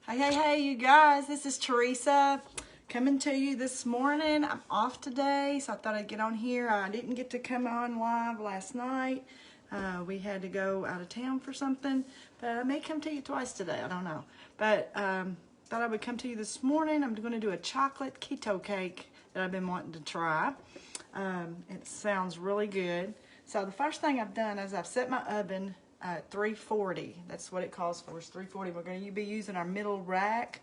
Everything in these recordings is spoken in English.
Hey, you guys, this is Teresa coming to you this morning. I'm off today, so I thought I'd get on here. I didn't get to come on live last night. We had to go out of town for something, but I may come to you twice today. I don't know. But thought I would come to you this morning. I'm going to do a chocolate keto cake that I've been wanting to try. It sounds really good. So the first thing I've done is I've set my oven 340. That's what it calls for, is 340. We're going to be using our middle rack.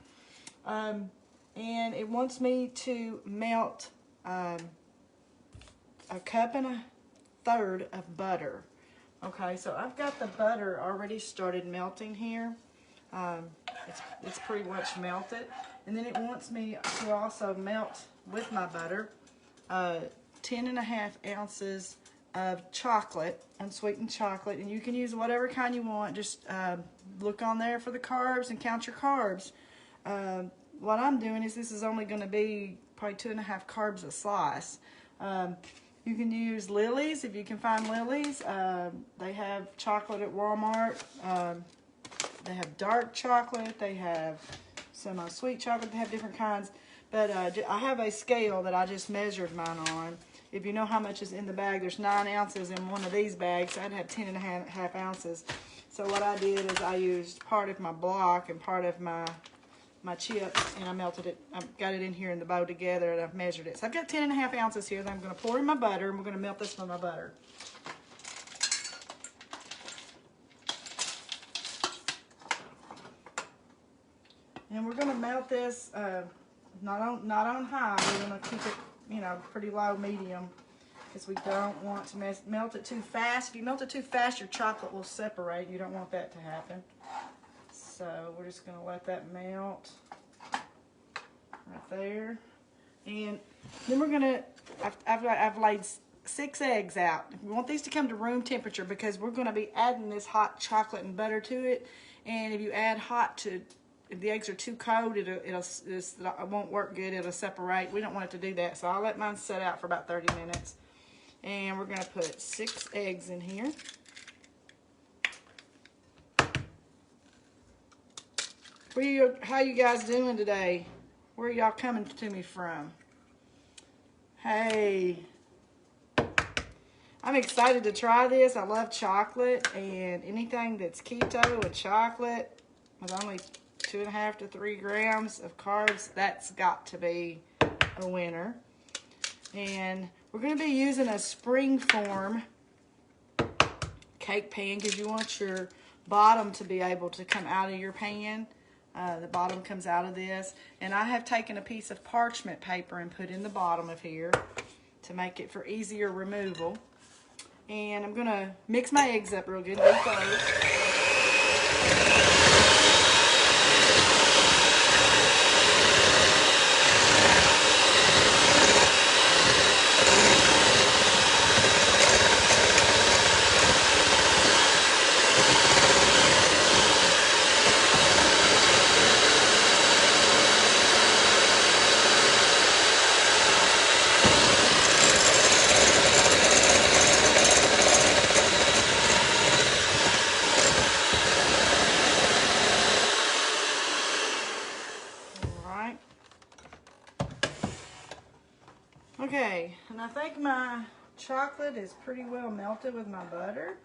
And it wants me to melt a cup and a third of butter. Okay, so I've got the butter already started melting here. It's pretty much melted. And then it wants me to also melt with my butter 10.5 ounces of chocolate, unsweetened chocolate, and you can use whatever kind you want. Just look on there for the carbs and count your carbs. What I'm doing is this is only going to be probably 2.5 carbs a slice. You can use Lily's if you can find Lily's. They have chocolate at Walmart. They have dark chocolate. They have semi-sweet chocolate. They have different kinds. But I have a scale that I just measured mine on. If you know how much is in the bag, there's 9 ounces in one of these bags. So I'd have 10.5 ounces. So what I did is I used part of my block and part of my chips, and I melted it. I've got it in here in the bowl together, and I've measured it. So I've got 10.5 ounces here that I'm going to pour in my butter, and we're going to melt this with my butter. And we're going to melt this not on high. We're going to keep it, pretty low, medium, because we don't want to melt it too fast. If you melt it too fast, your chocolate will separate. You don't want that to happen. So we're just going to let that melt right there. And then we're going to, I've laid 6 eggs out. We want these to come to room temperature because we're going to be adding this hot chocolate and butter to it. And if you add if the eggs are too cold, it won't work good. It'll separate. We don't want it to do that. So I'll let mine set out for about 30 minutes. And we're going to put 6 eggs in here. How you guys doing today? Where are y'all coming to me from? Hey, I'm excited to try this. I love chocolate, and anything that's keto and chocolate with only 2.5 to 3 grams of carbs, that's got to be a winner. And we're going to be using a springform cake pan because you want your bottom to be able to come out of your pan. The bottom comes out of this. And I have taken a piece of parchment paper and put in the bottom of here to make it for easier removal. And I'm going to mix my eggs up real good. Beat those. Okay, and I think my chocolate is pretty well melted with my butter.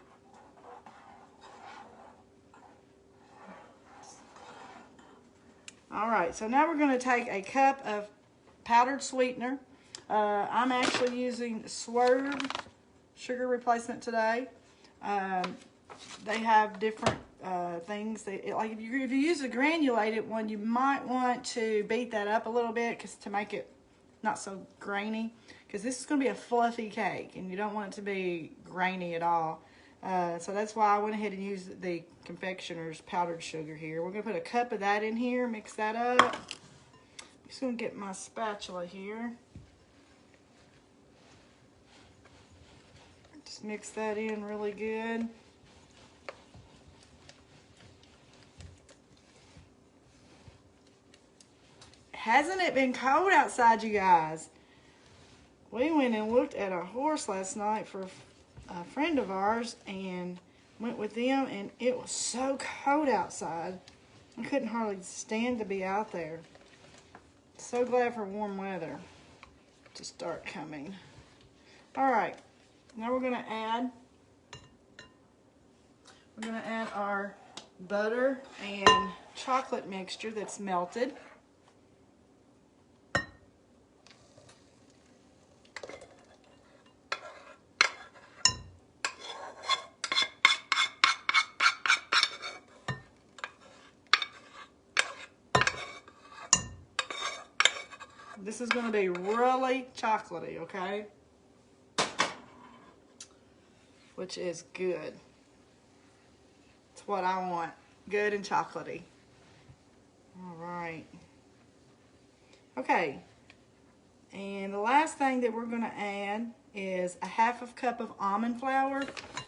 All right, so now we're going to take a cup of powdered sweetener. I'm actually using Swerve sugar replacement today. They have different things. Like if you use a granulated one, you might want to beat that up a little bit to make it not so grainy, because this is going to be a fluffy cake and you don't want it to be grainy at all. So that's why I went ahead and used the confectioner's powdered sugar here. We're going to put a cup of that in here, mix that up. I'm just going to get my spatula here. Just mix that in really good. Hasn't it been cold outside, you guys? We went and looked at a horse last night for a friend of ours and went with them, and it was so cold outside. I couldn't hardly stand to be out there. So glad for warm weather to start coming. All right, now we're gonna add our butter and chocolate mixture that's melted. This is going to be really chocolatey, okay? Which is good. It's what I want. Good and chocolatey. All right. Okay. And the last thing that we're going to add is a ½ cup of almond flour.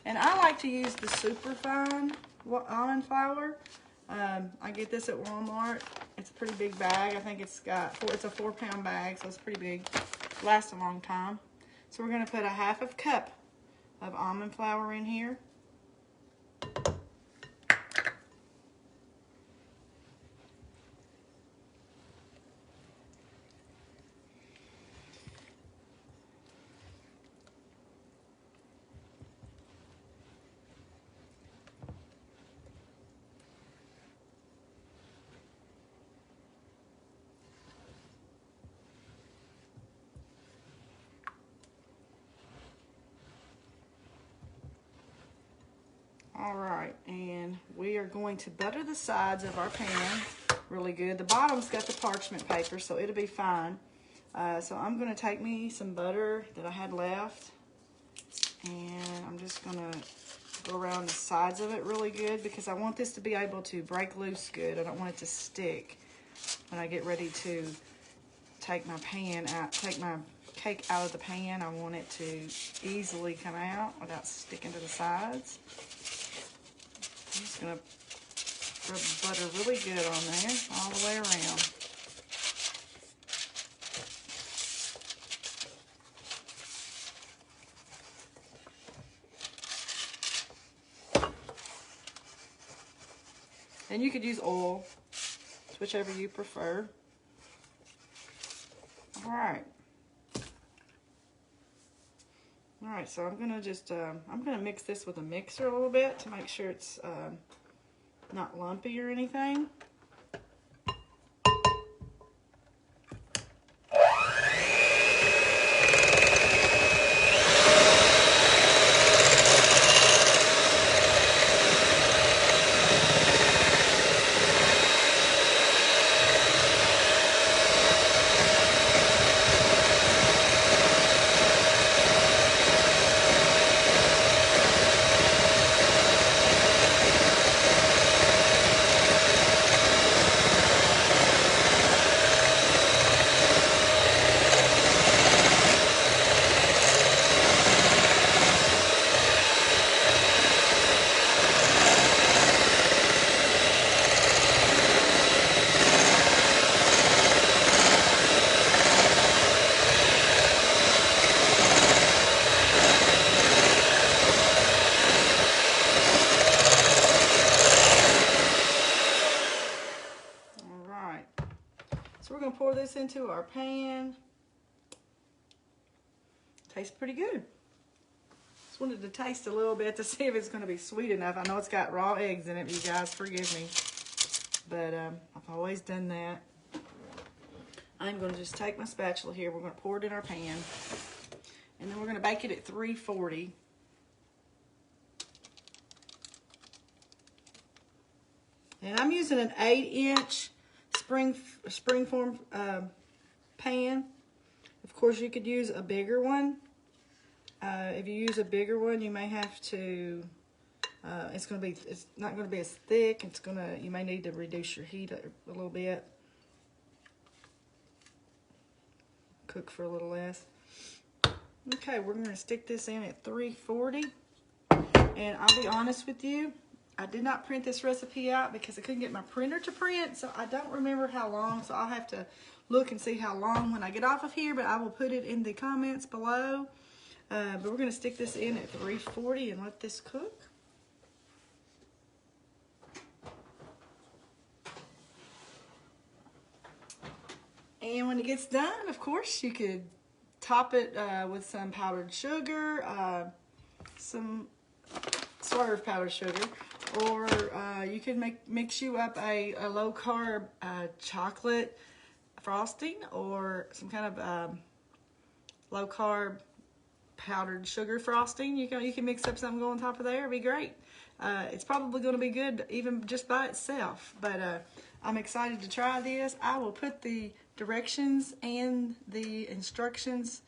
And I like to use the super fine almond flour. I get this at Walmart. It's a pretty big bag. I think it's a 4-pound bag, so it's pretty big. Lasts a long time. So we're going to put a ½ cup of almond flour in here. All right, and we are going to butter the sides of our pan really good. The bottom's got the parchment paper, so it'll be fine. So I'm going to take me some butter that I had left, and I'm just going to go around the sides of it really good because I want this to be able to break loose good. I don't want it to stick when I get ready to take my cake out of the pan. I want it to easily come out without sticking to the sides. I'm just going to rub the butter really good on there, all the way around. And you could use oil, whichever you prefer. All right. All right, so I'm gonna just I'm gonna mix this with a mixer a little bit to make sure it's not lumpy or anything. So we're going to pour this into our pan. Tastes pretty good. Just wanted to taste a little bit to see if it's going to be sweet enough. I know it's got raw eggs in it, you guys, forgive me. But I've always done that. I'm going to just take my spatula here. We're going to pour it in our pan. And then we're going to bake it at 340. And I'm using an 8-inch springform pan. Of course, you could use a bigger one. If you use a bigger one, you may have to. It's not going to be as thick. You may need to reduce your heat a little bit. Cook for a little less. Okay, we're going to stick this in at 340. And I'll be honest with you, I did not print this recipe out because I couldn't get my printer to print, so I don't remember how long, so I'll have to look and see how long when I get off of here, but I will put it in the comments below. But we're going to stick this in at 340 and let this cook. when it gets done, of course, you could top it with some powdered sugar, some swerve powdered sugar, or you can mix you up a low carb chocolate frosting, or some kind of low carb powdered sugar frosting. You can mix up something, go on top of there. It'd be great. It's probably going to be good even just by itself, but I'm excited to try this. I will put the directions and the instructions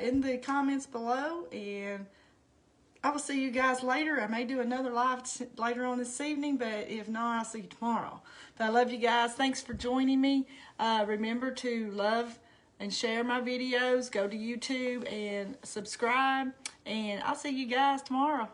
in the comments below, and I will see you guys later. I may do another live later on this evening, but if not, I'll see you tomorrow. But I love you guys. Thanks for joining me. Remember to love and share my videos. Go to YouTube and subscribe, and I'll see you guys tomorrow.